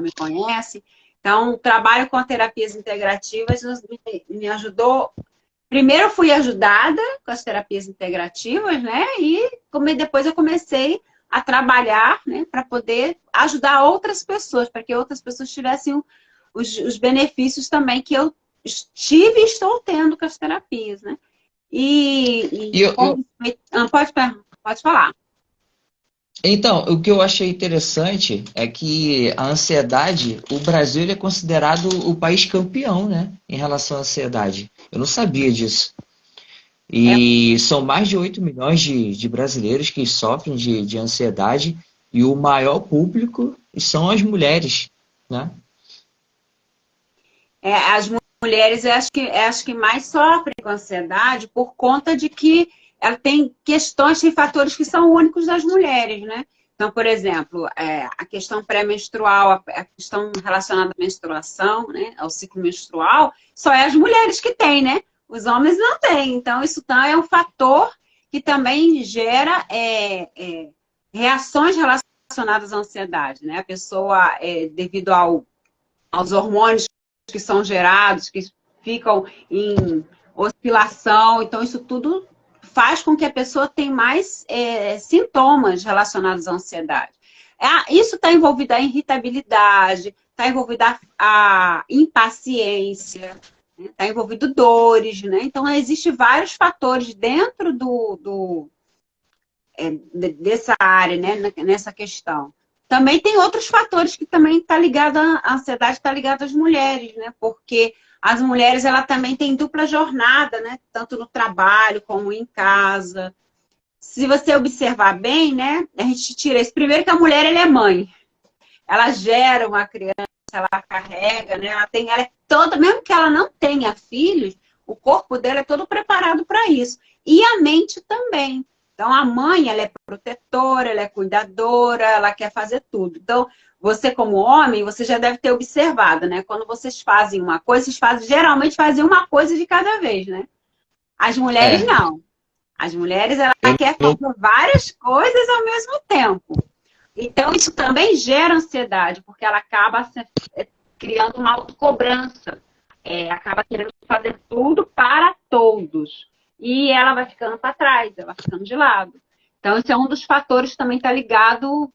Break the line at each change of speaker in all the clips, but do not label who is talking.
me conhece. Então, o trabalho com terapias integrativas me ajudou. Primeiro, eu fui ajudada com as terapias integrativas, né? E depois eu comecei a trabalhar, né, para poder ajudar outras pessoas, para que outras pessoas tivessem os benefícios também que eu tive e estou tendo com as terapias, né? Pode falar.
Então, o que eu achei interessante é que a ansiedade, o Brasil ele é considerado o país campeão, né, em relação à ansiedade. Eu não sabia disso.
É,
E são mais de 8 milhões de brasileiros que sofrem de ansiedade e o maior público são as mulheres, né?
as mulheres, eu acho que mais sofrem com ansiedade por conta de que ela tem questões, tem fatores que são únicos das mulheres, né? Então, por exemplo, a questão pré-menstrual, a questão relacionada à menstruação, né, ao ciclo menstrual, só é as mulheres que têm, né? Os homens não têm. Então, isso é um fator que também gera reações relacionadas à ansiedade, né? A pessoa, devido aos hormônios que são gerados, que ficam em oscilação, então isso tudo faz com que a pessoa tenha mais sintomas relacionados à ansiedade. Isso está envolvido a irritabilidade, está envolvida a impaciência, está envolvido dores, né? Então, existem vários fatores dentro dessa área, né? Nessa questão. Também tem outros fatores que também está ligado à ansiedade, está ligado às mulheres, né? Porque as mulheres, ela também tem dupla jornada, né? Tanto no trabalho como em casa. Se você observar bem, né? A gente tira isso. Primeiro que a mulher, ela é mãe. Ela gera uma criança, ela carrega, né? Ela é toda, mesmo que ela não tenha filhos, o corpo dela é todo preparado para isso. E a mente também. Então, a mãe, ela é protetora, ela é cuidadora, ela quer fazer tudo. Então, você como homem, você já deve ter observado, né? Quando vocês fazem uma coisa, geralmente fazem uma coisa de cada vez, né? As mulheres
É,
não. As mulheres, ela
eu
quer
não,
fazer várias coisas ao mesmo tempo. Então, isso também gera ansiedade, porque ela acaba criando uma autocobrança. Acaba querendo fazer tudo para todos. E ela vai ficando para trás, ela vai ficando de lado. Então, esse é um dos fatores que também está ligado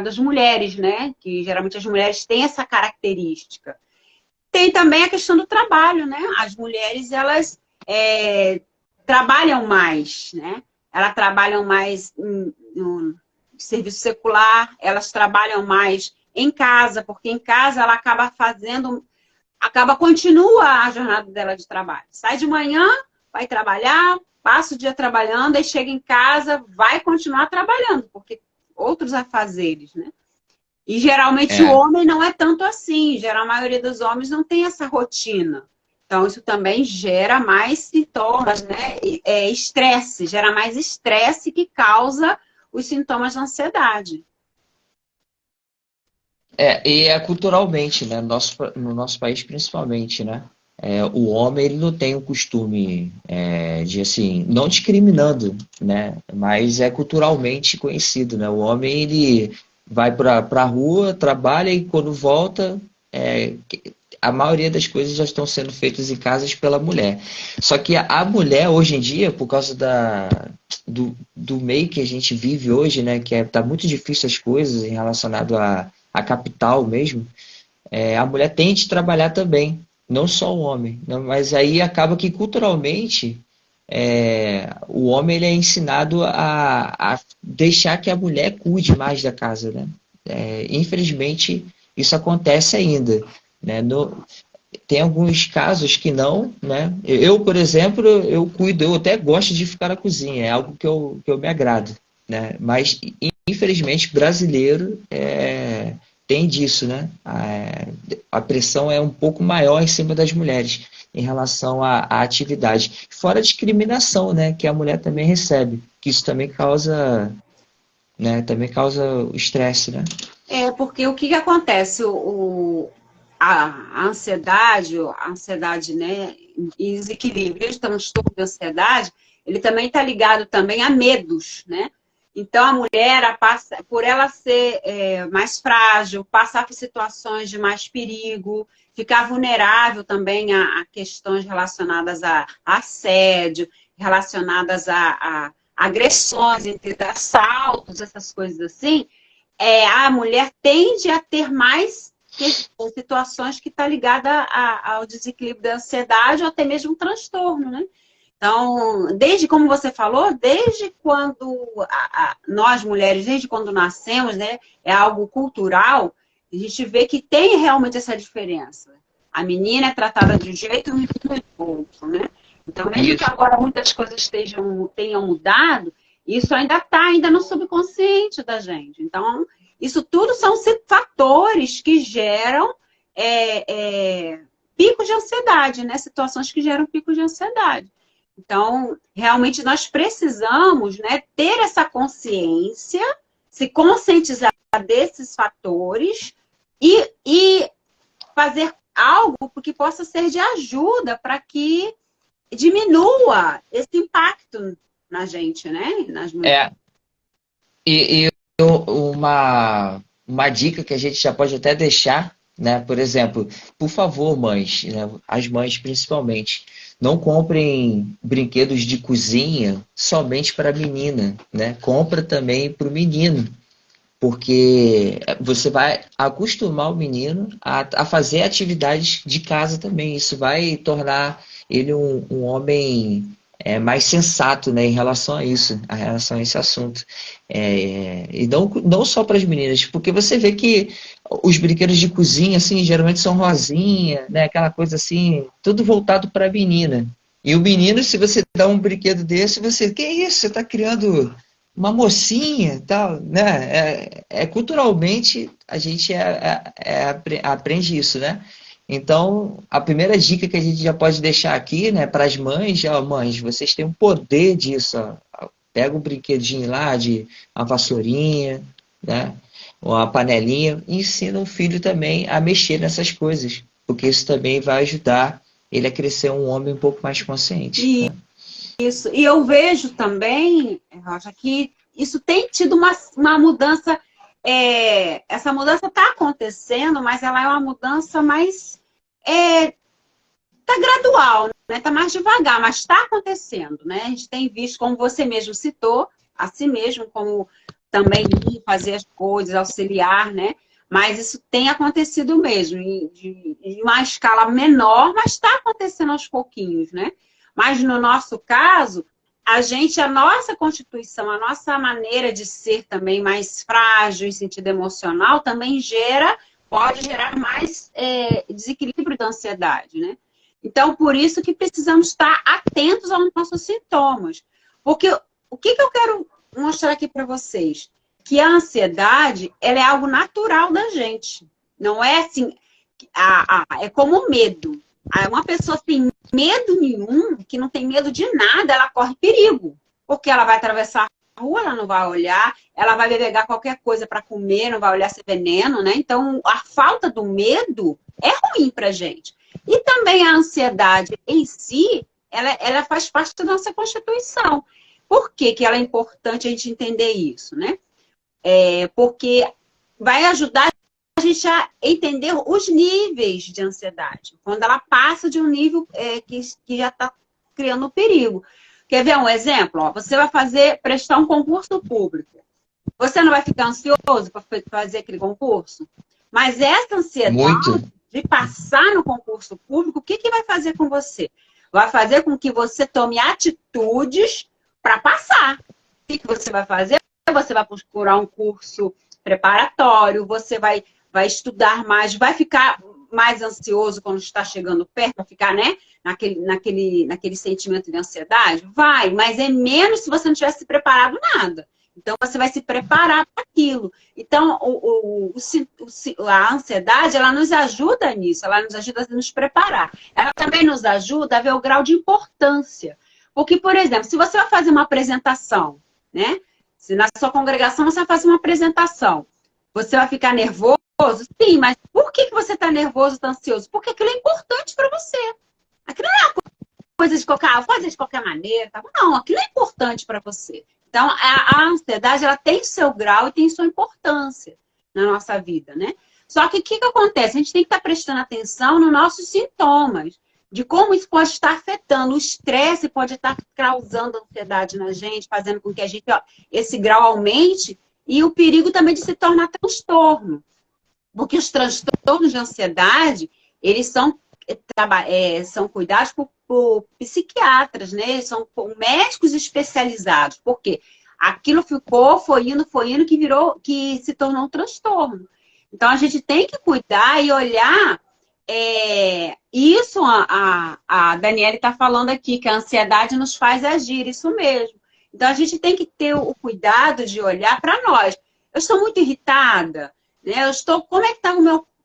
às mulheres, né? Que geralmente as mulheres têm essa característica. Tem também a questão do trabalho, né? As mulheres, elas trabalham mais, né? Elas trabalham mais no serviço secular, elas trabalham mais em casa, porque em casa ela continua a jornada dela de trabalho. Sai de manhã, vai trabalhar, passa o dia trabalhando, aí chega em casa, vai continuar trabalhando, porque outros afazeres, né? E geralmente o
é,
homem não é tanto assim, a maioria dos homens não tem essa rotina. Então, isso também gera mais sintomas, né? Estresse, gera mais estresse que causa os sintomas da ansiedade.
e é culturalmente, né? No nosso país principalmente, né? O homem ele não tem o costume de assim, não discriminando, né? Mas é culturalmente conhecido, né? O homem ele vai para a rua, trabalha e quando volta, é, a maioria das coisas já estão sendo feitas em casas pela mulher. Só que a mulher hoje em dia, por causa do meio que a gente vive hoje, né? Que tá muito difícil as coisas em relacionado a capital mesmo, a mulher tem de trabalhar também, não só o homem. Não, mas aí acaba que culturalmente o homem ele é ensinado a deixar que a mulher cuide mais da casa, né? Infelizmente isso acontece ainda, né? Tem alguns casos que não, né? Eu, por exemplo, eu cuido, eu até gosto de ficar na cozinha, é algo que eu me agrado, né? Mas infelizmente brasileiro tem disso, né? A pressão é um pouco maior em cima das mulheres em relação à atividade. Fora a discriminação, né? Que a mulher também recebe, que isso também causa, né? Também causa o estresse, né?
Porque o que acontece? A ansiedade, né, e desequilíbrio, o transtorno de ansiedade, ele também está ligado também a medos, né? Então, a mulher, por ela ser mais frágil, passar por situações de mais perigo, ficar vulnerável também a questões relacionadas a assédio, relacionadas a agressões, entre assaltos, essas coisas assim, a mulher tende a ter mais situações que estão ligadas ao desequilíbrio da ansiedade ou até mesmo um transtorno, né? Então, desde, como você falou, desde quando nós mulheres, desde quando nascemos, né, é algo cultural, a gente vê que tem realmente essa diferença. A menina é tratada de um jeito e o menino é de outro, né? Então, mesmo que agora muitas coisas tenham mudado, isso ainda está ainda no subconsciente da gente. Então, isso tudo são fatores que geram picos de ansiedade, né? Situações que geram picos de ansiedade. Então, realmente nós precisamos, né, ter essa consciência, se conscientizar desses fatores e fazer algo que possa ser de ajuda para que diminua esse impacto na gente, né? Nas mulheres.
E uma dica que a gente já pode até deixar, né? Por exemplo, por favor, mães, né? As mães principalmente, não comprem brinquedos de cozinha somente para a menina, né? Compra também para o menino, porque você vai acostumar o menino a fazer atividades de casa também. Isso vai tornar ele um homem mais sensato, né, em relação a isso, em relação a esse assunto. E não só para as meninas, porque você vê que os brinquedos de cozinha, assim, geralmente são rosinha, né, aquela coisa assim, tudo voltado para a menina. E o menino, se você dá um brinquedo desse, que isso? Você está criando uma mocinha e tal, né? Culturalmente a gente aprende isso, né? Então, a primeira dica que a gente já pode deixar aqui, né, para as mães, ó, mães, vocês têm o poder disso, ó. Pega um brinquedinho lá de uma vassourinha, né? Uma panelinha, e ensina o filho também a mexer nessas coisas, porque isso também vai ajudar ele a crescer um homem um pouco mais consciente. Né?
Isso. E eu vejo também, Rocha, que isso tem tido uma mudança. Essa mudança está acontecendo, mas ela é uma mudança mais. Está gradual, né? Está mais devagar, mas está acontecendo, né? A gente tem visto, como você mesmo citou, a si mesmo, como também fazer as coisas, auxiliar, né? Mas isso tem acontecido mesmo, em uma escala menor, mas está acontecendo aos pouquinhos, né? Mas no nosso caso, a nossa constituição, a nossa maneira de ser também mais frágil em sentido emocional, também pode gerar mais desequilíbrio da ansiedade, né? Então, por isso que precisamos estar atentos aos nossos sintomas. Porque o que eu quero mostrar aqui para vocês? Que a ansiedade, ela é algo natural da gente. Não é assim, é como o medo. Uma pessoa sem medo nenhum, que não tem medo de nada, ela corre perigo. Porque ela vai atravessar a rua, ela não vai olhar, ela vai pegar qualquer coisa para comer, não vai olhar se é veneno, né? Então, a falta do medo é ruim pra gente. E também a ansiedade em si, ela faz parte da nossa constituição. Por que ela é importante a gente entender isso, né? Porque vai ajudar a gente a entender os níveis de ansiedade. Quando ela passa de um nível que já está criando perigo. Quer ver um exemplo? Ó, você vai prestar um concurso público. Você não vai ficar ansioso para fazer aquele concurso? Mas essa ansiedade de passar no concurso público, o que vai fazer com você? Vai fazer com que você tome atitudes para passar. O que você vai fazer? Você vai procurar um curso preparatório, você vai estudar mais, vai ficar mais ansioso quando está chegando perto, vai ficar, né, naquele sentimento de ansiedade? Vai, mas é menos se você não tivesse preparado nada. Então, você vai se preparar para aquilo. Então, a ansiedade, ela nos ajuda nisso, ela nos ajuda a nos preparar. Ela também nos ajuda a ver o grau de importância. Porque, por exemplo, se você vai fazer uma apresentação, né? Se na sua congregação você vai fazer uma apresentação, você vai ficar nervoso? Sim, mas por que você está nervoso, está ansioso? Porque aquilo é importante para você. Aquilo não é uma coisa de fazer de qualquer maneira. Tá? Não, aquilo é importante para você. Então, a ansiedade, ela tem seu grau e tem sua importância na nossa vida, né? Só que o que acontece? A gente tem que estar prestando atenção nos nossos sintomas, de como isso pode estar afetando. O estresse pode estar causando ansiedade na gente, fazendo com que a gente, ó, esse grau aumente, e o perigo também de se tornar transtorno. Porque os transtornos de ansiedade, eles são cuidados por psiquiatras, né? Eles são por médicos especializados. Por quê? Aquilo foi indo, que se tornou um transtorno. Então, a gente tem que cuidar e olhar. Isso a Daniela está falando aqui, que a ansiedade nos faz agir, isso mesmo. Então, a gente tem que ter o cuidado de olhar para nós. Eu estou muito irritada, né?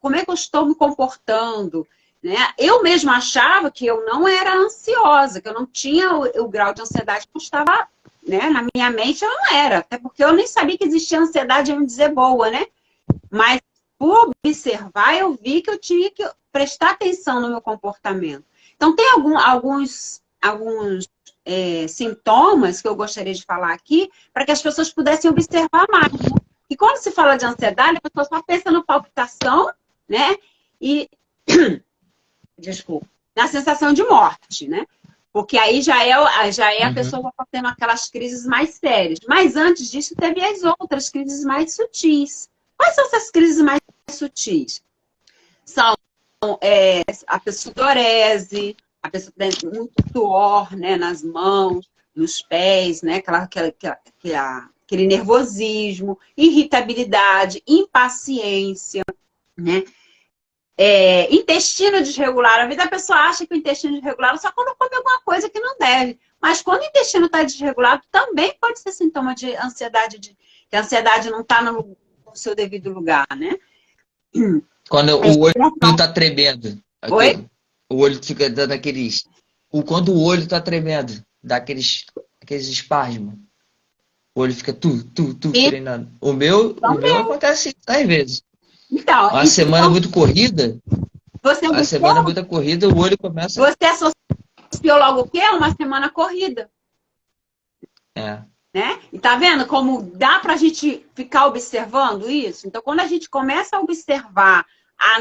Como é que eu estou me comportando? Né? Eu mesma achava que eu não era ansiosa, que eu não tinha o grau de ansiedade que eu estava, né? Na minha mente eu não era, até porque eu nem sabia que existia ansiedade, eu me dizer boa, né? Mas por observar, eu vi que eu tinha que prestar atenção no meu comportamento. Então, tem alguns sintomas que eu gostaria de falar aqui, para que as pessoas pudessem observar mais. Né? E quando se fala de ansiedade, a pessoa só pensa na palpitação, né? E, desculpa, na sensação de morte, né? Porque aí já é a pessoa tendo aquelas crises mais sérias. Mas antes disso, teve as outras crises mais sutis. Quais são essas crises mais sutis? São a pessoa sudorese, a pessoa tem muito suor, né, nas mãos, nos pés, né, aquele nervosismo, irritabilidade, impaciência, né? Intestino desregular. A vida da pessoa acha que o intestino desregular é só quando come alguma coisa que não deve. Mas quando o intestino está desregulado, também pode ser sintoma de ansiedade, que a ansiedade não está no seu devido lugar, né?
Quando o olho está tremendo.
Oi?
O olho fica dando aqueles... Quando o olho está tremendo, dá aqueles espasmos. O olho fica treinando. O meu acontece 10 vezes.
Então,
uma semana muito corrida, o olho começa...
Você associou logo o quê? Uma semana corrida. Né? E tá vendo como dá pra gente ficar observando isso? Então, quando a gente começa a observar, a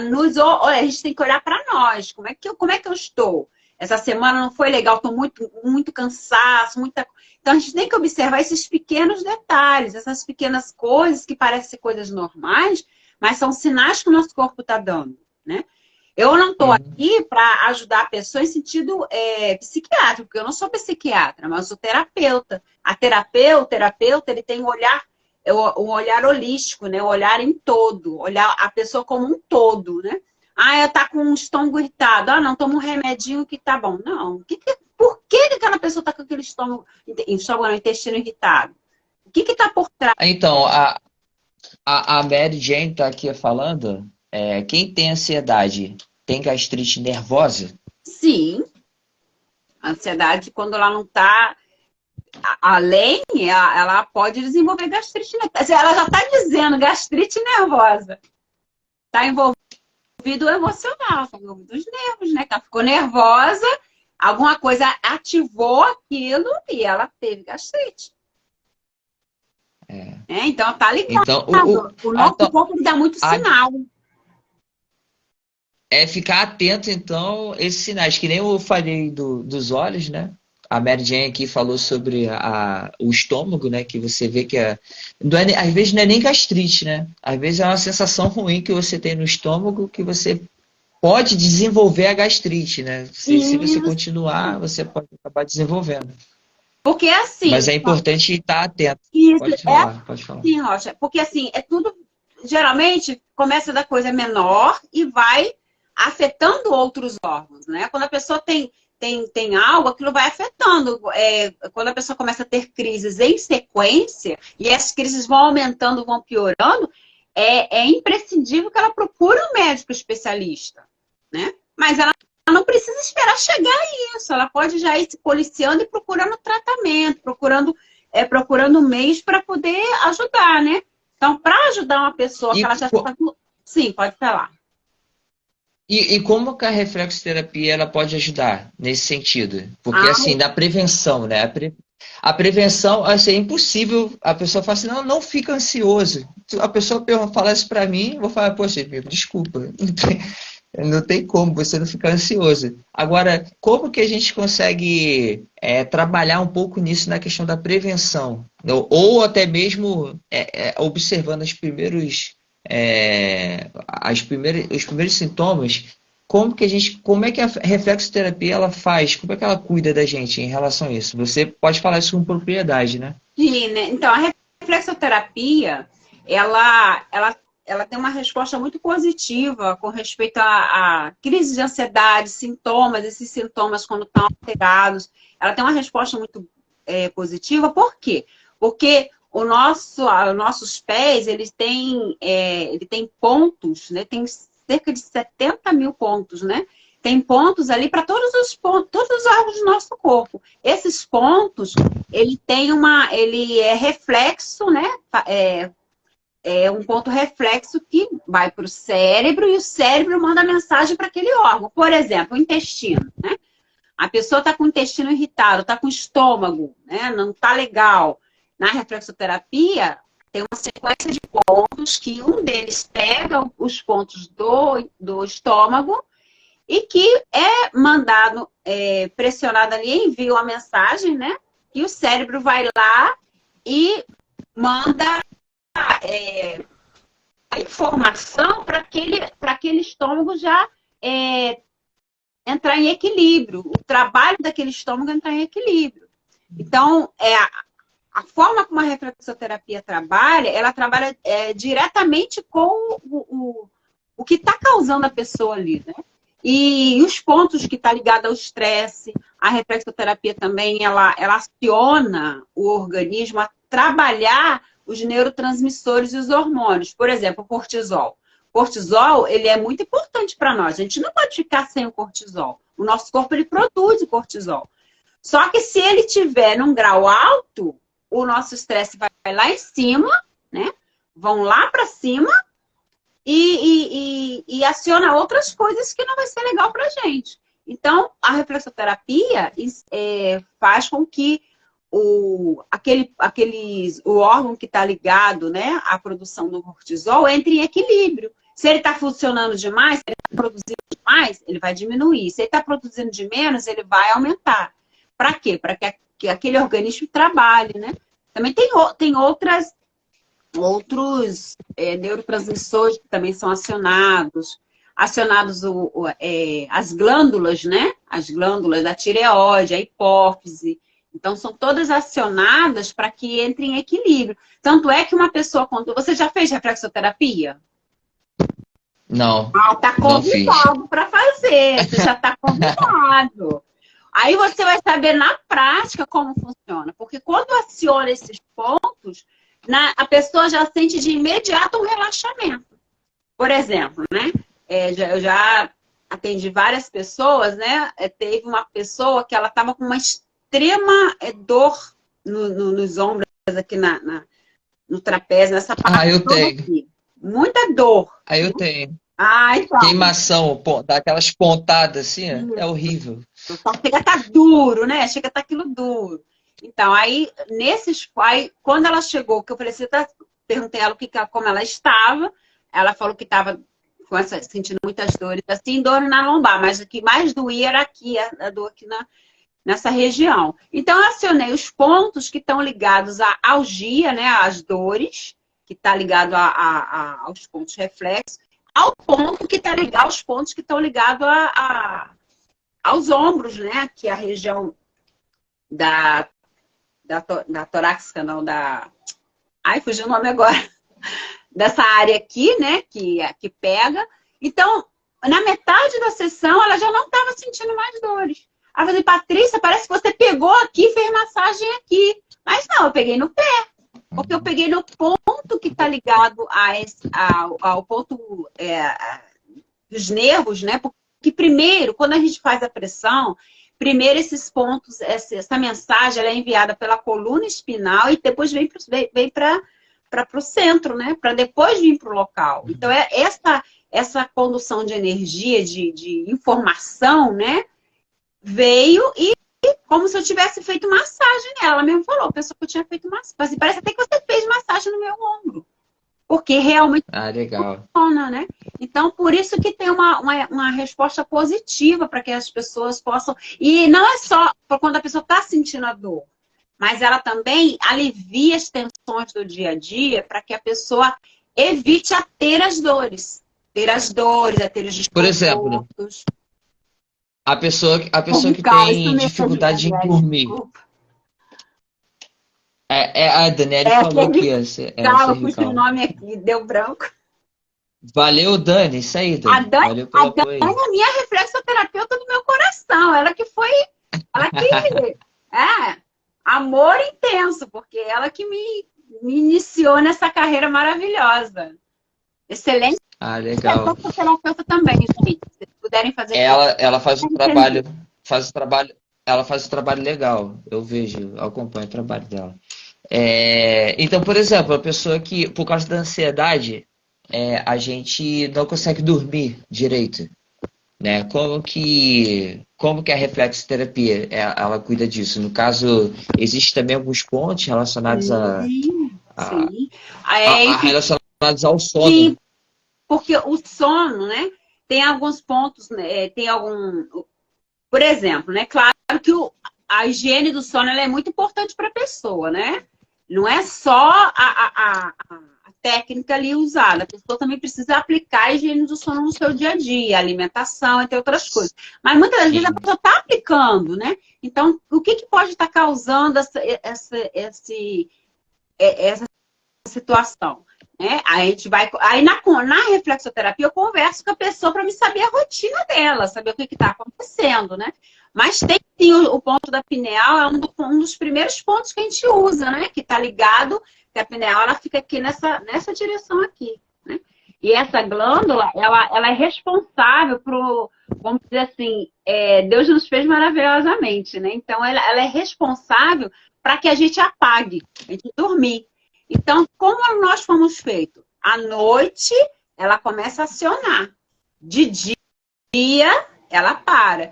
gente tem que olhar para nós. Como é que eu estou? Essa semana não foi legal, estou muito cansaço, Então, a gente tem que observar esses pequenos detalhes, essas pequenas coisas que parecem ser coisas normais, mas são sinais que o nosso corpo está dando, né? Eu não estou aqui para ajudar a pessoa em sentido psiquiátrico, porque eu não sou psiquiatra, mas eu sou terapeuta. O terapeuta, ele tem um olhar holístico, né? O olhar em todo, olhar a pessoa como um todo, né? Ela tá com o estômago irritado. Não, toma um remedinho que tá bom. Não. Por que aquela pessoa tá com aquele intestino irritado? O que tá por trás?
Então, a Mary Jane tá aqui falando, quem tem ansiedade tem gastrite nervosa?
Sim. A ansiedade, quando ela não tá além, ela pode desenvolver gastrite nervosa. Ela já tá dizendo gastrite nervosa. Tá envolvido o emocional, tá envolvido os nervos, né? Ela ficou nervosa, alguma coisa ativou aquilo e ela teve gastrite. Então tá ligado.
Então,
o nosso corpo dá muito sinal.
Ficar atento, então, a esses sinais. Que nem eu falei dos olhos, né? A Mary Jane aqui falou sobre o estômago, né? Que você vê que às vezes não é nem gastrite, né? Às vezes é uma sensação ruim que você tem no estômago que você pode desenvolver a gastrite, né? Se você continuar, você pode acabar desenvolvendo.
Porque assim...
Mas é importante estar atento.
Isso,
pode falar.
Sim, Rocha. Porque assim, tudo... Geralmente, começa da coisa menor e vai afetando outros órgãos, né? Quando a pessoa tem algo, aquilo vai afetando. Quando a pessoa começa a ter crises em sequência, e as crises vão aumentando, vão piorando, é imprescindível que ela procure um médico especialista, né? Mas ela não precisa esperar chegar a isso. Ela pode já ir se policiando e procurando tratamento, procurando meios para poder ajudar, né? Então, para ajudar uma pessoa que ela já está... Sim, pode falar.
E como que a reflexoterapia ela pode ajudar nesse sentido? Porque, assim, da prevenção, né? A prevenção, assim, é impossível. A pessoa fala assim, não, não fica ansioso. A pessoa fala isso pra mim, eu vou falar, poxa, desculpa, não tem como você não ficar ansioso. Agora, como que a gente consegue trabalhar um pouco nisso na questão da prevenção? Ou até mesmo observando os primeiros sintomas, como é que a reflexoterapia ela faz? Como é que ela cuida da gente em relação a isso? Você pode falar isso com propriedade, né?
Sim, né? Então, a reflexoterapia, ela tem uma resposta muito positiva com respeito à crise de ansiedade, sintomas, esses sintomas quando estão alterados. Ela tem uma resposta muito positiva. Por quê? Porque os nossos pés, ele tem pontos, né? Tem cerca de 70 mil pontos, né? Tem pontos ali para todos os pontos, todos os órgãos do nosso corpo. Esses pontos, ele é reflexo, né? É um ponto reflexo que vai para o cérebro e o cérebro manda mensagem para aquele órgão. Por exemplo, o intestino, né? A pessoa está com o intestino irritado, está com o estômago, né? Não está legal. Na reflexoterapia, tem uma sequência de pontos que um deles pega os pontos do estômago e que é mandado, pressionado ali, envia uma mensagem, né? E o cérebro vai lá e manda a informação para aquele estômago já entrar em equilíbrio. O trabalho daquele estômago entrar em equilíbrio. Então, a forma como a reflexoterapia trabalha, ela trabalha diretamente com o que está causando a pessoa ali, né? E os pontos que está ligado ao estresse, a reflexoterapia também, ela aciona o organismo a trabalhar os neurotransmissores e os hormônios. Por exemplo, o cortisol. O cortisol, ele é muito importante para nós. A gente não pode ficar sem o cortisol. O nosso corpo, ele produz o cortisol. Só que se ele tiver num grau alto, o nosso estresse vai lá em cima, né? Vão lá para cima e aciona outras coisas que não vai ser legal para a gente. Então, a reflexoterapia faz com que o órgão que está ligado, né, à produção do cortisol entre em equilíbrio. Se ele está funcionando demais, se ele está produzindo demais, ele vai diminuir. Se ele está produzindo de menos, ele vai aumentar. Para quê? Para que aquele organismo trabalhe, né? Também tem outros neurotransmissores que também são acionados as glândulas, né? As glândulas da tireoide, a hipófise. Então, são todas acionadas para que entre em equilíbrio. Tanto é que uma pessoa, quando você já fez reflexoterapia?
Não,
Está
não fiz.
convidado para fazer, você já está convidado. Aí você vai saber na prática como funciona. Porque quando aciona esses pontos, a pessoa já sente de imediato um relaxamento. Por exemplo, né? Eu já atendi várias pessoas, né? Teve uma pessoa que ela estava com uma extrema dor nos ombros, aqui no trapézio, nessa parte.
Eu tenho.
Aqui. Muita dor.
Eu tenho.
Então.
Queimação, dá aquelas pontadas assim, é horrível.
Chega a estar duro, né? Chega a estar aquilo duro. Então, aí, quando ela chegou, que eu falei, perguntei a ela como ela estava, ela falou que estava sentindo muitas dores, assim, dor na lombar, mas o que mais doía era aqui, a dor aqui nessa região. Então, eu acionei os pontos que estão ligados à algia, né? Às dores, que está ligado aos pontos reflexos, ao ponto que está ligado aos pontos que estão ligados aos ombros, né? Que é a região da torácica, não, Ai, fugiu o nome agora. Dessa área aqui, né? Que pega. Então, na metade da sessão, ela já não estava sentindo mais dores. Ela falou, Patrícia, parece que você pegou aqui e fez massagem aqui. Mas não, eu peguei no pé. Porque eu peguei no ponto que está ligado ao ponto dos nervos, né? Porque primeiro, quando a gente faz a pressão, primeiro esses pontos, essa mensagem ela é enviada pela coluna espinal e depois vem para o centro, né? Para depois vir para o local. Então, essa condução de energia, de informação, né? Veio e como se eu tivesse feito massagem nela. Ela mesmo falou, pensou que eu tinha feito massagem. Assim, parece até que você fez massagem no meu ombro. Porque realmente
Ah, legal.
funciona, né? Então, por isso que tem uma resposta positiva para que as pessoas possam... E não é só para quando a pessoa está sentindo a dor, mas ela também alivia as tensões do dia a dia para que a pessoa evite a ter as dores. Ter as dores, a ter os
Por exemplo,
desconfortos.
a pessoa que
Cervical, isso
tem
mesmo,
dificuldade em
aliás,
dormir.
desculpa.
A Daniele
É,
falou que é
cervical, eu pus o
cervical.
nome aqui, deu branco.
Valeu, Dani. Isso aí,
A
Dani.
Dani,
Valeu
a
pelo
Dani
apoio.
é minha reflexoterapeuta do meu coração. Ela que, amor intenso, porque ela que me iniciou nessa carreira maravilhosa. Excelente
Ah, legal.
reflexoterapeuta também, gente. Se puderem fazer curso,
Ela
entender.
faz o trabalho, ela faz o trabalho legal. Eu vejo, eu acompanho o trabalho dela. Então, por exemplo, a pessoa que, por causa da ansiedade, a gente não consegue dormir direito, né? Como que a reflexoterapia ela cuida disso? No caso, existe também alguns pontos relacionados
Sim,
a,
sim. É,
relacionados ao sono.
sim, porque o sono, né? Tem alguns pontos, né? Tem algum. Por exemplo, né? Claro que a higiene do sono ela é muito importante para a pessoa, né? Não é só a técnica ali usada. A pessoa também precisa aplicar a higiene do sono no seu dia a dia, alimentação, entre outras coisas. Mas muitas das vezes a
Sim.
pessoa está aplicando, né? Então, o que pode estar causando essa situação? Né? A gente vai. Aí na reflexoterapia eu converso com a pessoa para me saber a rotina dela, saber o que está acontecendo, né? Mas tem sim o ponto da pineal, é um dos primeiros pontos que a gente usa, né? Que está ligado, que a pineal ela fica aqui nessa direção aqui, né? E essa glândula, ela é responsável por, vamos dizer assim, Deus nos fez maravilhosamente, né? Então ela é responsável para que a gente apague, a gente dormir. Então, como nós fomos feitos? À noite, ela começa a acionar. De dia, ela para.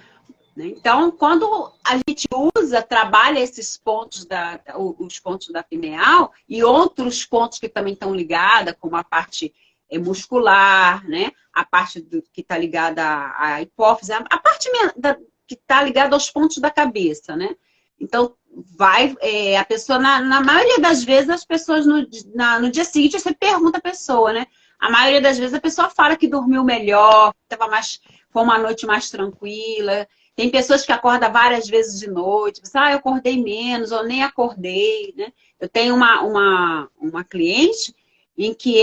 Então, quando a gente trabalha esses pontos os pontos da pineal e outros pontos que também estão ligados, como a parte muscular, né? A parte que está ligada à hipófise, a parte que está ligada aos pontos da cabeça, né? Então, a pessoa, na maioria das vezes, as pessoas no dia seguinte, você pergunta a pessoa, né? A maioria das vezes a pessoa fala que dormiu melhor, foi uma noite mais tranquila. Tem pessoas que acordam várias vezes de noite, você, eu acordei menos, ou nem acordei, né? Eu tenho uma cliente em que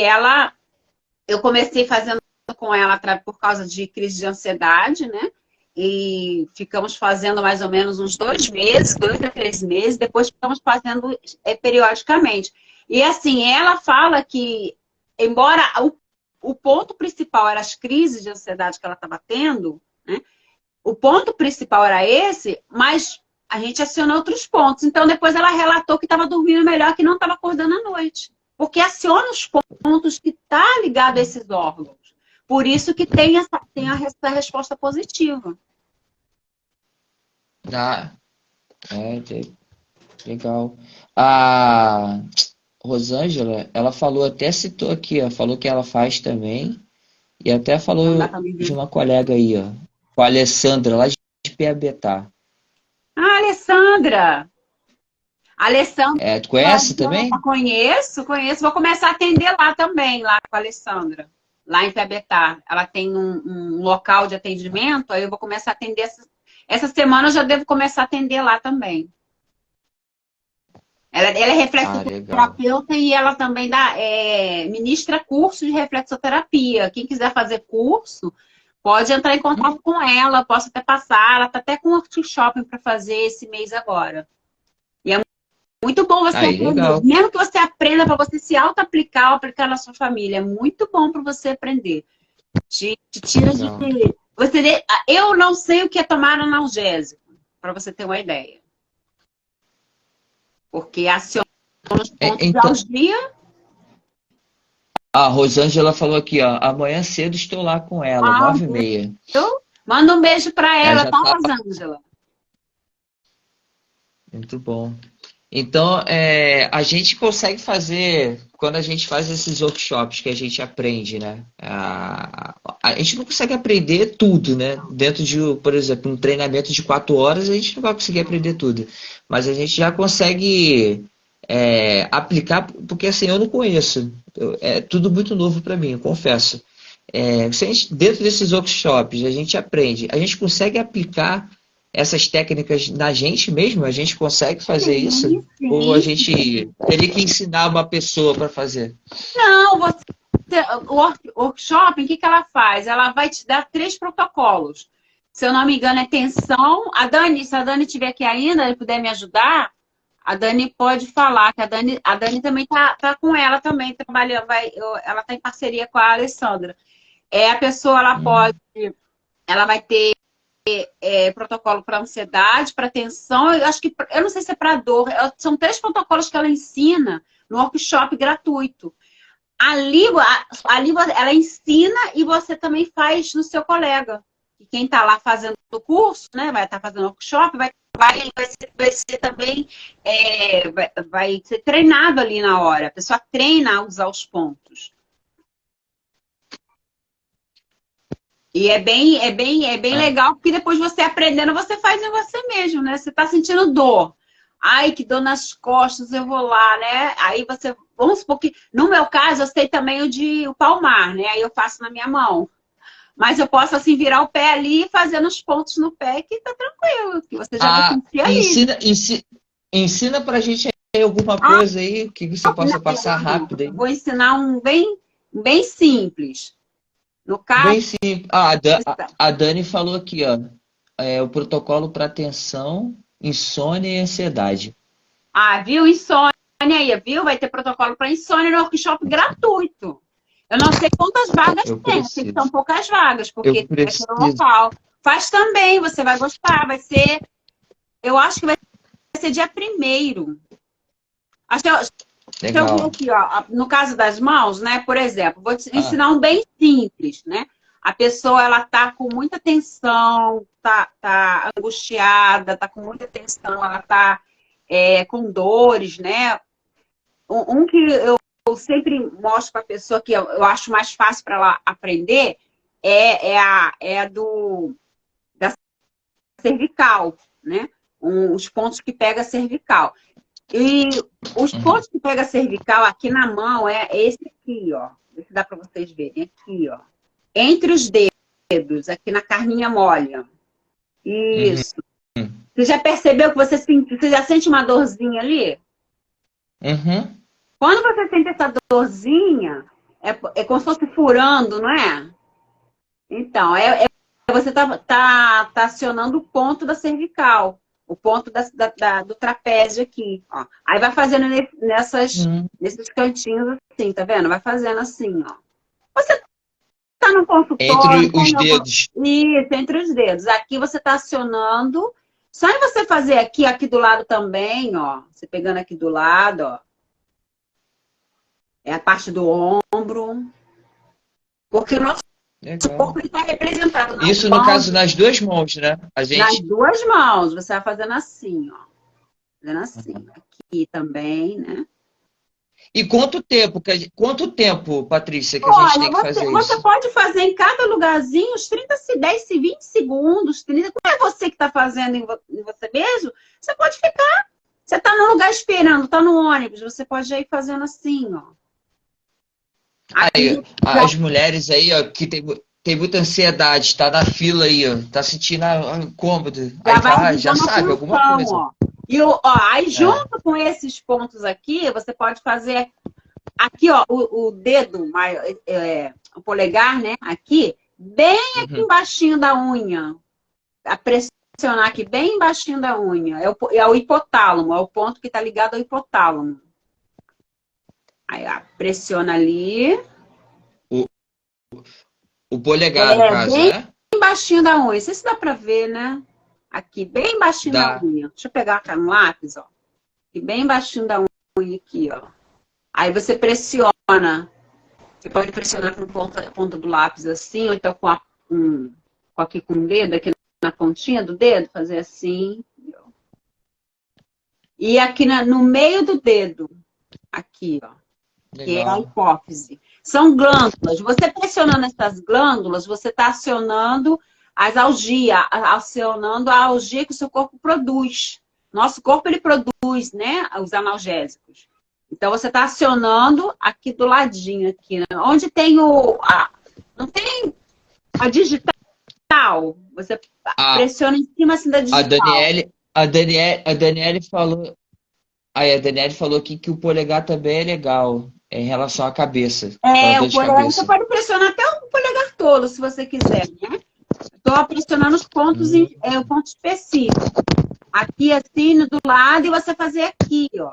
eu comecei fazendo com ela por causa de crise de ansiedade, né? E ficamos fazendo mais ou menos uns 2 meses, 2 a 3 meses, depois ficamos fazendo periodicamente. E assim, ela fala que, embora o ponto principal era as crises de ansiedade que ela estava tendo, né? O ponto principal era esse, mas a gente acionou outros pontos. Então, depois ela relatou que estava dormindo melhor, que não estava acordando à noite. Porque aciona os pontos que estão ligados a esses órgãos. Por isso que tem essa resposta positiva.
Ah, legal. A Rosângela, ela falou, até citou aqui, ó, falou que ela faz também, e até
Não dá
falou
para me
de
ver.
uma colega aí, ó, com a Alessandra, lá de Piabetá.
Ah, Alessandra! Alessandra,
Tu conhece também?
conheço. Vou começar a atender lá também, lá com a Alessandra, lá em Piabetá. Ela tem um local de atendimento, aí eu vou começar a atender. Essa semana eu já devo começar a atender lá também. Ela é
Ah, legal.
reflexoterapeuta e ela também ministra curso de reflexoterapia. Quem quiser fazer curso, pode entrar em contato com ela, posso até passar. Ela está até com um workshop para fazer esse mês agora. E é muito bom você
Aí,
aprender.
legal.
Mesmo que você aprenda para você se auto-aplicar ou aplicar na sua família. É muito bom para você aprender. Te tira de.
Legal.
Eu não sei o que é tomar analgésico, para você ter uma ideia. Porque aciona os pontos de
Então,
algia.
a Rosângela falou aqui, ó, amanhã cedo estou lá com ela,
Ah,
9h30.
manda um beijo para
Ela
ela,
já
tá,
tá,
Rosângela?
Muito bom. Então, a gente consegue fazer, quando a gente faz esses workshops que a gente aprende, né? A gente não consegue aprender tudo, né? Dentro de, por exemplo, um treinamento de 4 horas, a gente não vai conseguir aprender tudo. Mas a gente já consegue aplicar, porque assim, eu não conheço. É tudo muito novo para mim, eu confesso. Se a gente, dentro desses workshops, a gente aprende, a gente consegue aplicar essas técnicas na gente mesmo? A gente consegue fazer isso?
Sim,
Ou a
sim.
gente teria que ensinar uma pessoa para fazer?
Não, o workshop, o que que ela faz? Ela vai te dar 3 protocolos. Se eu não me engano, é tensão. Se a Dani estiver aqui ainda e puder me ajudar, a Dani pode falar, que a Dani também tá com ela também, trabalha, ela tá em parceria com a Alessandra. A pessoa, ela vai ter protocolo para ansiedade, para tensão, eu não sei se é para dor, são 3 protocolos que ela ensina no workshop gratuito. Ali ela ensina e você também faz no seu colega. E quem está lá fazendo o curso, né, vai estar fazendo o workshop, vai ser também vai ser treinado ali na hora. A pessoa treina a usar os pontos. E é bem
Ah,
legal, porque depois você aprendendo, você faz em você mesmo, né? Você está sentindo dor. Ai, que dor nas costas, eu vou lá, né? Aí você, vamos supor que, no meu caso, eu sei também o palmar, né? Aí eu faço na minha mão. Mas eu posso, assim, virar o pé ali e fazer nos pontos no pé, que tá tranquilo, que você já vai sentir ali.
ensina pra gente aí alguma
Ah,
coisa aí que você possa passar rápido
eu
aí.
vou ensinar um bem simples. No caso,
Bem simples. A Dani falou aqui, ó. O protocolo para tensão, insônia e ansiedade.
viu? Insônia aí, viu? Vai ter protocolo para insônia no workshop gratuito. Eu não sei quantas vagas
Eu
tem, sei que são
preciso.
poucas vagas,
Eu
porque é aqui no
preciso.
local. Faz também, você vai gostar, eu acho que vai ser dia 1º. Deixa eu ver
Legal.
aqui, ó, no caso das mãos, né, por exemplo, vou te
Ah,
ensinar um bem simples, né? A pessoa, ela tá com muita tensão, tá angustiada, tá com muita tensão, ela tá com dores, né? Um que eu sempre mostro para a pessoa que eu acho mais fácil para ela aprender é a da cervical, né? Os pontos que pega a cervical. E os
uhum.
pontos que pega a cervical aqui na mão é esse aqui, ó. Vê se dá para vocês verem. Aqui, ó. Entre os dedos, aqui na carninha mole, ó.
Uhum.
Isso. Você já percebeu que você já sente uma dorzinha ali?
Uhum.
Quando você sente essa dorzinha, é como se fosse furando, não é? Então, você tá acionando o ponto da cervical, o ponto do trapézio aqui. Ó. Aí vai fazendo
Uhum.
nesses cantinhos assim, tá vendo? Vai fazendo assim, ó. Você tá no
Entre
consultório, tá
os
em algum...
dedos.
Isso, entre os dedos. Aqui você tá acionando. Só em você fazer aqui do lado também, ó. Você pegando aqui do lado, ó. É a parte do ombro. Porque o nosso
Legal.
corpo está representado nas
Isso no
mãos,
caso nas duas mãos, né? A
nas
gente.
2 mãos. Você vai fazendo assim, ó. Fazendo assim. Aqui também, né?
E quanto tempo, Patrícia, que a gente
Olha,
tem que fazer
você
isso?
pode fazer em cada lugarzinho uns 10, 20 segundos, 30. Como é você que está fazendo em você mesmo, você pode ficar. Você está no lugar esperando, está no ônibus, você pode já ir fazendo assim, ó. Aqui
Aí, as mulheres aí, ó, que tem muita ansiedade, tá na fila aí, ó, tá sentindo incômodo,
já
aí
vai
já
ajudando a
sabe alguma
tensão,
coisa.
ó. Aí
É.
junto com esses pontos aqui, você pode fazer aqui, ó, o dedo, o polegar, né? Aqui, bem aqui
Uhum.
embaixinho da unha. A pressionar aqui bem embaixinho da unha. É o hipotálamo, é o ponto que está ligado ao hipotálamo. Aí, ó, pressiona ali.
O, o polegar, no caso,
Bem
né?
embaixinho da unha. Não sei se dá para ver, né? Aqui, bem embaixinho da
Dá.
unha. Deixa eu pegar um lápis, ó. Aqui, bem embaixinho da unha aqui, ó. Aí você pressiona. Você pode pressionar com a ponta do lápis assim, ou então aqui com o dedo, aqui na pontinha do dedo, fazer assim. e aqui no meio do dedo, aqui, ó, que é a
Legal.
hipófise. São glândulas. Você pressionando essas glândulas, você está acionando as algias, acionando a algia que o seu corpo produz. Nosso corpo, ele produz, né, os analgésicos. Então, você está acionando aqui do ladinho, aqui, né? Onde tem não tem a digital. Você
A,
pressiona em cima assim da
a
digital.
Daniele, a Daniele falou, aí a Daniele falou aqui que o polegar também é legal em relação à cabeça, para
É,
dor
o
de
polegar, você
cabeça.
pode pressionar até o polegar todo, se você quiser, né? Estou pressionando os pontos,
Hum,
o ponto específico. Aqui, assim, do lado, e você fazer aqui, ó.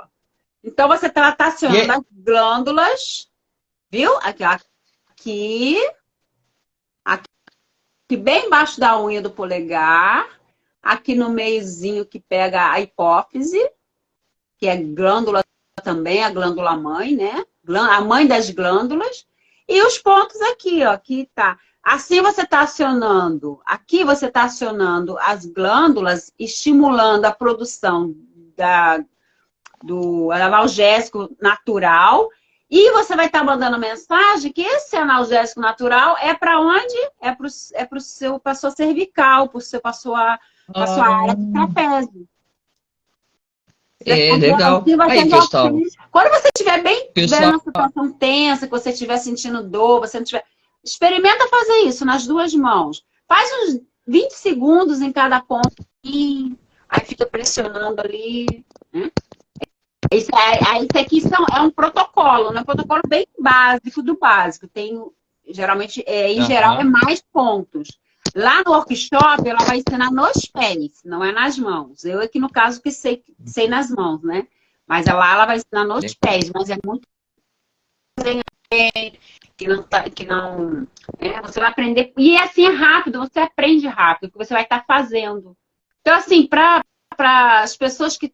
Então, você está acionando
e
as glândulas, viu? Aqui, aqui bem embaixo da unha do polegar, aqui no meiozinho que pega a hipófise, que é glândula também, a glândula mãe, né? A mãe das glândulas. E os pontos aqui, ó, aqui tá. Assim você está acionando, aqui você está acionando as glândulas, estimulando a produção do analgésico natural. E você vai estar mandando mensagem que esse analgésico natural é para onde? Para a sua cervical, para sua área
ah,
de trapézio.
legal.
Assim você
Aí,
já
Cristóvão,
fez. Quando você estiver bem, estiver
pessoal,
numa situação tensa, que você estiver sentindo dor, você não tiver. Experimenta fazer isso nas duas mãos. Faz uns 20 segundos em cada ponto. Aí fica pressionando ali. Né? Isso aqui é um protocolo, né? Um protocolo bem básico do básico. Tem, geralmente, em geral, é
aham,
mais pontos. Lá no workshop, ela vai ensinar nos pés, não é nas mãos. Eu aqui, no caso, que sei nas mãos, né? Mas lá ela vai ensinar nos pés, mas é muito que não, você vai aprender. E assim é rápido, você aprende rápido, porque você vai estar fazendo. Então, assim, para as pessoas que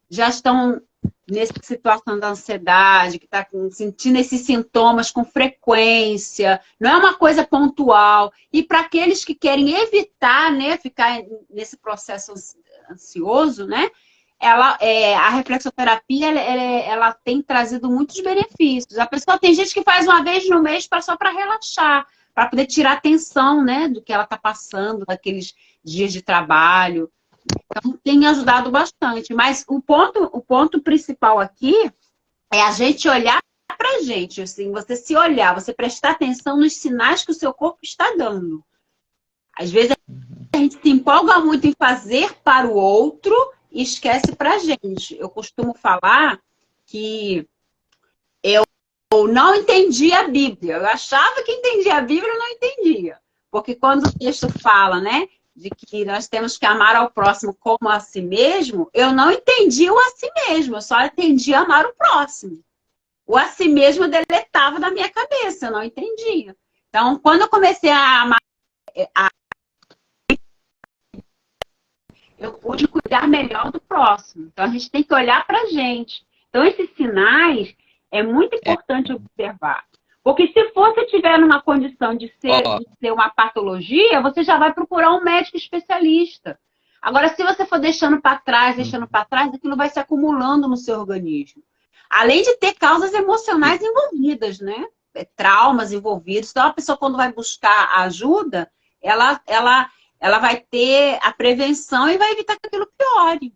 já estão nessa situação da ansiedade, que está sentindo esses sintomas com frequência, não é uma coisa pontual. E para aqueles que querem evitar, né, ficar nesse processo ansioso, né? A reflexoterapia ela tem trazido muitos benefícios. A pessoa tem gente que faz uma vez no mês só para relaxar, para poder tirar a tensão, né, do que ela está passando, daqueles dias de trabalho. Então, tem ajudado bastante. Mas o ponto principal aqui é a gente olhar para a gente, assim, você se olhar, você prestar atenção nos sinais que o seu corpo está dando. Às vezes a gente se empolga muito em fazer para o outro e esquece para a gente. Eu costumo falar que eu não entendia a Bíblia. Eu achava que entendia a Bíblia, eu não entendia. Porque quando o texto fala, né, de que nós temos que amar ao próximo como a si mesmo, eu não entendi o a si mesmo, eu só entendi amar o próximo. O a si mesmo eu deletava da minha cabeça, eu não entendia. Então, quando eu comecei a amar, eu pude cuidar melhor do próximo. Então, a gente tem que olhar para a gente. Então, esses sinais é muito
é,
importante observar. Porque se você tiver numa condição
ó,
de ser uma patologia, você já vai procurar um médico especialista. Agora, se você for deixando para trás, aquilo vai se acumulando no seu organismo. Além de ter causas emocionais envolvidas, né? Traumas envolvidos. Então, a pessoa, quando vai buscar ajuda, ela vai ter a prevenção e vai evitar que aquilo piore.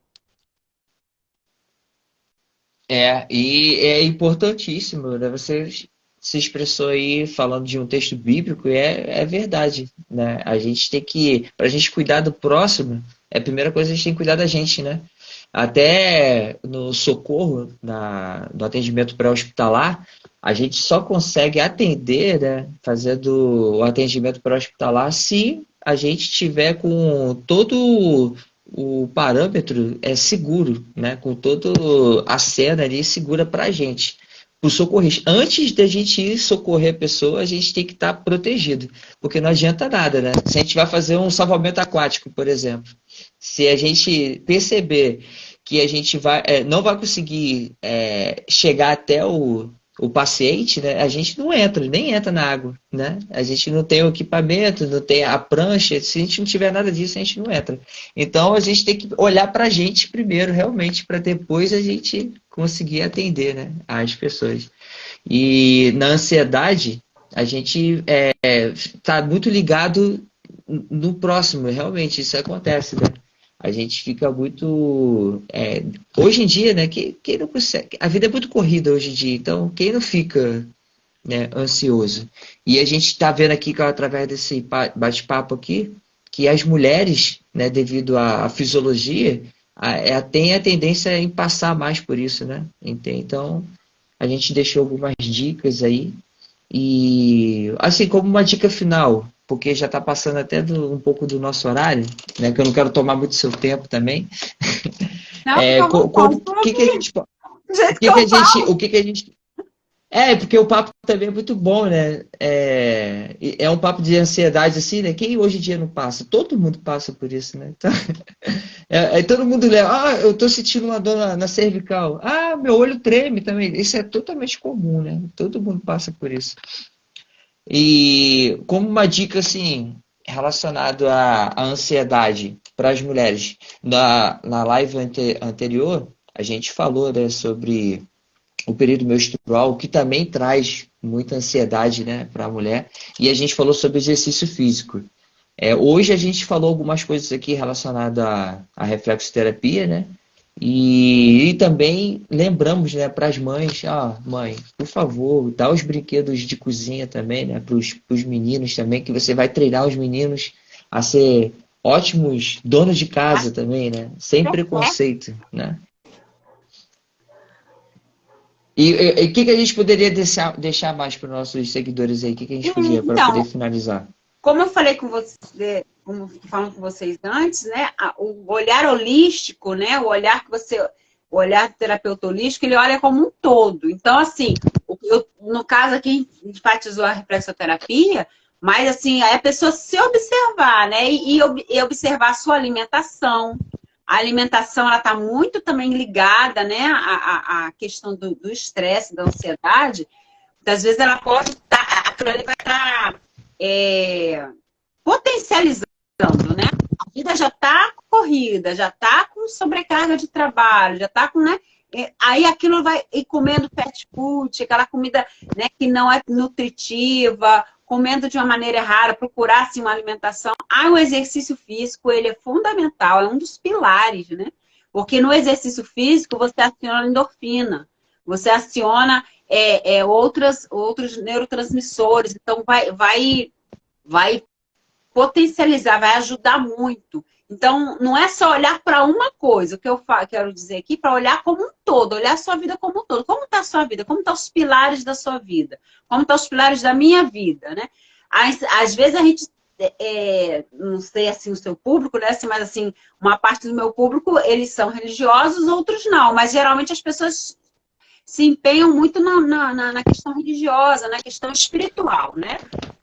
e é importantíssimo, né? Você se expressou aí falando de um texto bíblico e é verdade, né? A gente tem que, para a gente cuidar do próximo, a primeira coisa a gente tem que cuidar da gente, né? Até no socorro, no atendimento pré-hospitalar, a gente só consegue atender, né, fazendo o atendimento pré-hospitalar se a gente tiver com todo o parâmetro seguro, né, com toda a cena ali segura para a gente. O socorrista, antes da gente ir socorrer a pessoa, a gente tem que estar protegido, porque não adianta nada, né? Se a gente vai fazer um salvamento aquático, por exemplo, se a gente perceber que a gente não vai conseguir chegar até o paciente, né, a gente não entra, nem entra na água, né? A gente não tem o equipamento, não tem a prancha, se a gente não tiver nada disso, a gente não entra. Então a gente tem que olhar para a gente primeiro, realmente, para depois a gente conseguir atender, né, as pessoas. E na ansiedade, a gente está muito ligado no próximo, realmente, isso acontece, né? A gente fica muito. Hoje em dia, né? Quem não consegue. A vida é muito corrida hoje em dia, então quem não fica, né, ansioso? E a gente está vendo aqui, através desse bate-papo aqui, que as mulheres, né, devido à fisiologia, têm a tendência em passar mais por isso, né? Então, a gente deixou algumas dicas aí. E, assim, como uma dica final, porque já está passando até um pouco do nosso horário, né? Que eu não quero tomar muito seu tempo também.
Não, fica à vontade,
O que que a gente,
do jeito que eu falo.
o que que a gente porque o papo também é muito bom, né? É um papo de ansiedade, assim, né? Quem hoje em dia não passa? Todo mundo passa por isso, né? Então, todo mundo leva, eu tô sentindo uma dor na cervical. Ah, meu olho treme também. Isso é totalmente comum, né? Todo mundo passa por isso. E como uma dica, assim, relacionado à ansiedade para as mulheres, na live anterior, a gente falou, né, sobre o período menstrual, que também traz muita ansiedade, né, para a mulher. E a gente falou sobre exercício físico. Hoje a gente falou algumas coisas aqui relacionadas à reflexoterapia, né? E também lembramos, né, para as mães, mãe, por favor, dá os brinquedos de cozinha também, né, para os meninos também, que você vai treinar os meninos a ser ótimos donos de casa também, né? Sem preconceito, né? E o que a gente poderia deixar mais para os nossos seguidores aí? O que a gente podia para poder
Então,
finalizar?
como eu falei com você, como falando com vocês antes, né, o olhar holístico, né, o olhar do terapeuta holístico, ele olha como um todo. Então, assim, no caso aqui, a gente enfatizou a reflexoterapia, mas, assim, aí a pessoa se observar, né, e observar a sua alimentação. A alimentação, ela está muito também ligada, né, à questão do estresse, da ansiedade. Muitas vezes ela pode estar, aquilo ali vai estar potencializando, né? A vida já está corrida, já está com sobrecarga de trabalho, já está com, né? Aí aquilo vai ir comendo fast food, aquela comida, né, que não é nutritiva, comendo de uma maneira errada, procurar assim, uma alimentação. O exercício físico, ele é fundamental, é um dos pilares, né? Porque no exercício físico você aciona endorfina, você aciona outros neurotransmissores, então vai potencializar, vai ajudar muito. Então, não é só olhar para uma coisa, o que eu quero dizer aqui, para olhar como um todo, olhar a sua vida como um todo. Como está a sua vida? Como estão os pilares da sua vida? Como estão os pilares da minha vida, né? Às vezes a gente, não sei assim o seu público, né? Mas assim, uma parte do meu público, eles são religiosos, outros não. Mas geralmente as pessoas se empenham muito na questão religiosa, na questão espiritual, né?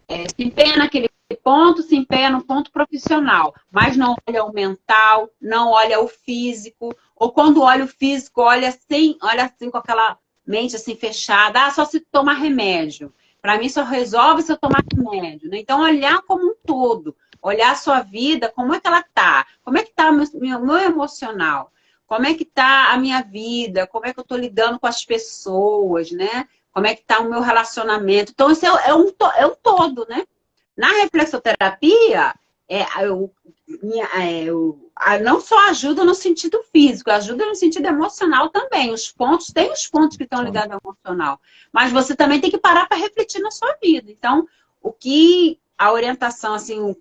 Se empenha naquele ponto, se empenha no ponto profissional, mas não olha o mental, não olha o físico, ou quando olha o físico, olha assim com aquela mente assim fechada, só se toma remédio. Para mim só resolve se eu tomar remédio, né? Então olhar como um todo, olhar a sua vida, como é que ela tá? Como é que tá o meu emocional? Como é que tá a minha vida? Como é que eu tô lidando com as pessoas, né? Como é que tá o meu relacionamento? Então, isso é um todo, né? Na reflexoterapia, não só ajuda no sentido físico, ajuda no sentido emocional também. Tem os pontos que estão ligados ao emocional. Mas você também tem que parar para refletir na sua vida. Então, a orientação, assim,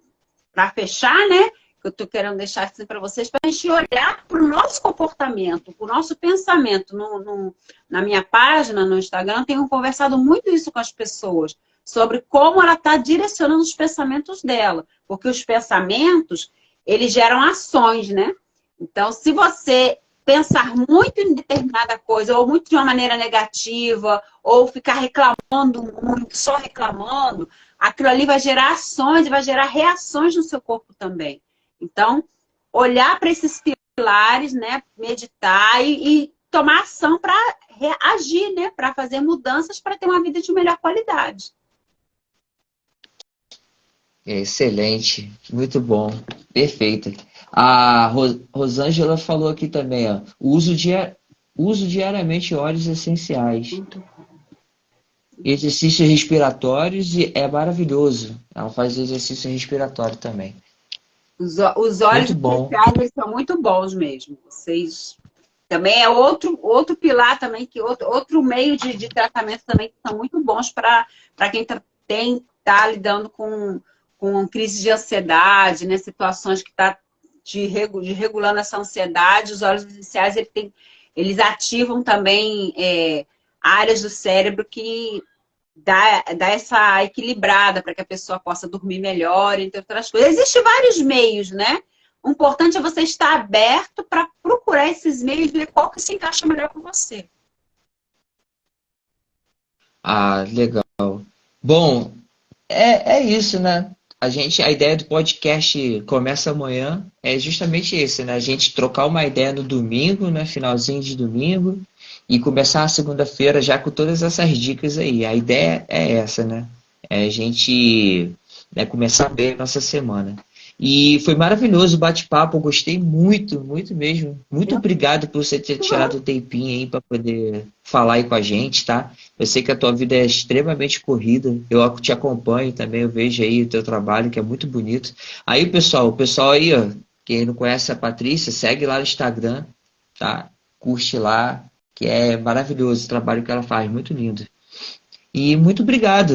para fechar, né? Que eu estou querendo deixar assim para vocês, para a gente olhar para o nosso comportamento, para o nosso pensamento. Na minha página, no Instagram, tenho conversado muito isso com as pessoas, sobre como ela está direcionando os pensamentos dela. Porque os pensamentos, eles geram ações, né? Então, se você pensar muito em determinada coisa, ou muito de uma maneira negativa, ou ficar reclamando muito, só reclamando, aquilo ali vai gerar ações e vai gerar reações no seu corpo também. Então, olhar para esses pilares, né? Meditar e tomar ação para reagir, né? Para fazer mudanças para ter uma vida de melhor qualidade.
Excelente, muito bom, perfeito. A Rosângela falou aqui também, ó, uso diariamente óleos essenciais,
Muito.
exercícios respiratórios e é maravilhoso. Ela faz exercício respiratório também.
Os óleos
Muito bom.
essenciais, eles são muito bons mesmo. Vocês também é outro pilar também, que outro meio de tratamento também que são muito bons para quem tá lidando com crise de ansiedade, né? Situações que está regulando essa ansiedade. Os óleos essenciais, eles ativam também áreas do cérebro que dá essa equilibrada para que a pessoa possa dormir melhor, entre outras coisas. Existem vários meios, né? O importante é você estar aberto para procurar esses meios e ver qual que se encaixa melhor com você.
Ah, legal. Bom, é isso, né? A ideia do podcast Começa Amanhã é justamente esse, né? A gente trocar uma ideia no domingo, né? Finalzinho de domingo, e começar a segunda-feira já com todas essas dicas aí. A ideia é essa, né? É a gente, né, começar bem a nossa semana. E foi maravilhoso o bate-papo, eu gostei muito, muito mesmo. Muito obrigado por você ter tirado o tempinho aí para poder falar aí com a gente, tá? Eu sei que a tua vida é extremamente corrida, eu te acompanho também, eu vejo aí o teu trabalho, que é muito bonito. Aí, pessoal, o pessoal aí, ó, quem não conhece a Patrícia, segue lá no Instagram, tá? Curte lá, que é maravilhoso o trabalho que ela faz, muito lindo. E muito obrigado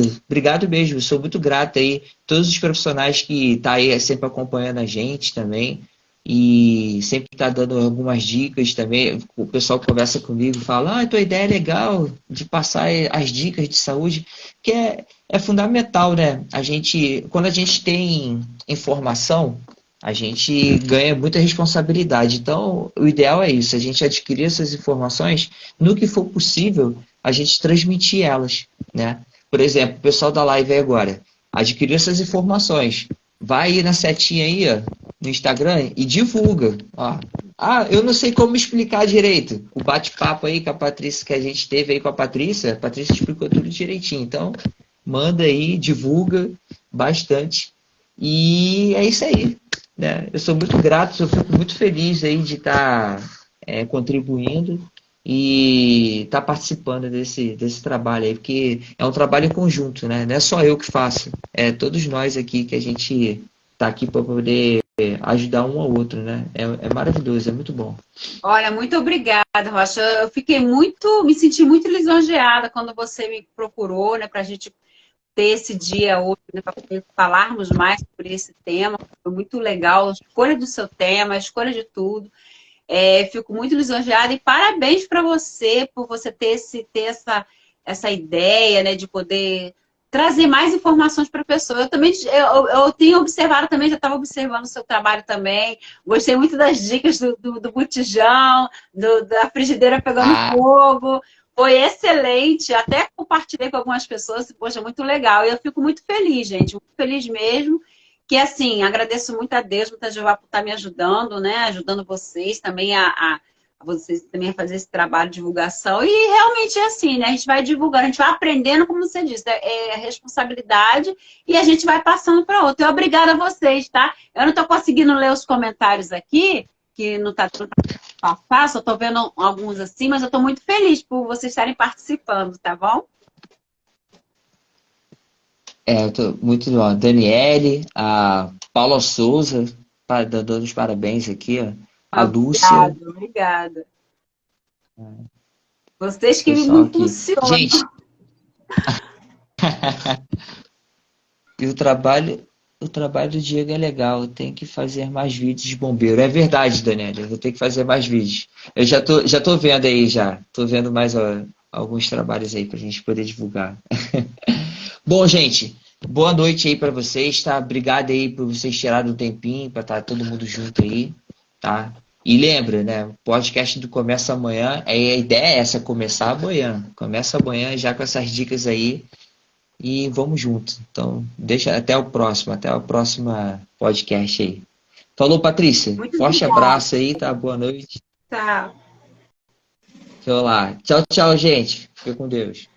mesmo, sou muito grato aí, todos os profissionais que tá aí sempre acompanhando a gente também, e sempre tá dando algumas dicas também, o pessoal conversa comigo, fala, tua ideia é legal de passar as dicas de saúde, que é fundamental, né? Quando a gente tem informação, a gente ganha muita responsabilidade, então o ideal é isso, a gente adquirir essas informações, no que for possível, a gente transmitir elas, né? Por exemplo, o pessoal da live aí agora, adquirir essas informações, vai aí na setinha aí, ó, no Instagram e divulga. Ó. Eu não sei como explicar direito. O bate-papo aí com a Patrícia, que a gente teve aí com a Patrícia explicou tudo direitinho. Então, manda aí, divulga bastante. E é isso aí, né? Eu sou muito grato, eu fico muito feliz aí de estar contribuindo e estar participando desse trabalho aí, porque é um trabalho em conjunto, né? Não é só eu que faço, é todos nós aqui que a gente está aqui para poder ajudar um ao outro, né? É maravilhoso, é muito bom.
Olha, muito obrigada, Rocha. Me senti muito lisonjeada quando você me procurou, né, para a gente ter esse dia hoje, né, para poder falarmos mais sobre esse tema. Foi muito legal a escolha do seu tema, a escolha de tudo. Fico muito lisonjeada e parabéns para você por você ter essa ideia, né, de poder trazer mais informações para a pessoa. Eu tenho observado também, já estava observando o seu trabalho também. Gostei muito das dicas do botijão, da frigideira pegando fogo. Foi excelente. Até compartilhei com algumas pessoas. Poxa, muito legal. E eu fico muito feliz, gente. Muito feliz mesmo. Que assim, agradeço muito a Deus, muito a Jeová por estar me ajudando, né? Ajudando vocês também a vocês também a fazer esse trabalho de divulgação. E realmente é assim, né? A gente vai divulgando, a gente vai aprendendo, como você disse, é responsabilidade e a gente vai passando para outro. E obrigada a vocês, tá? Eu não estou conseguindo ler os comentários aqui, que não está tudo passar, só estou vendo alguns assim, mas eu estou muito feliz por vocês estarem participando, tá bom?
Eu tô muito bom. Daniele, a Paula Souza, dando os parabéns aqui, ó. A Lúcia.
Obrigada. Vocês que me impulsionam.
Gente, e o trabalho do Diego é legal. Eu tenho que fazer mais vídeos de bombeiro. É verdade, Daniela. Eu vou ter que fazer mais vídeos. Eu já tô vendo aí já. Tô vendo mais alguns trabalhos aí pra gente poder divulgar. Bom, gente, boa noite aí pra vocês, tá? Obrigado aí por vocês tirarem um tempinho pra estar todo mundo junto aí, tá? E lembra, né? O podcast do Começa Amanhã, a ideia é essa, começar amanhã. Começa amanhã já com essas dicas aí e vamos junto. Então, deixa até o próximo podcast aí. Falou, Patrícia.
Muito
Forte
obrigada.
abraço aí, tá? Boa noite.
Tchau.
Sei lá. Tchau, tchau, gente. Fica com Deus.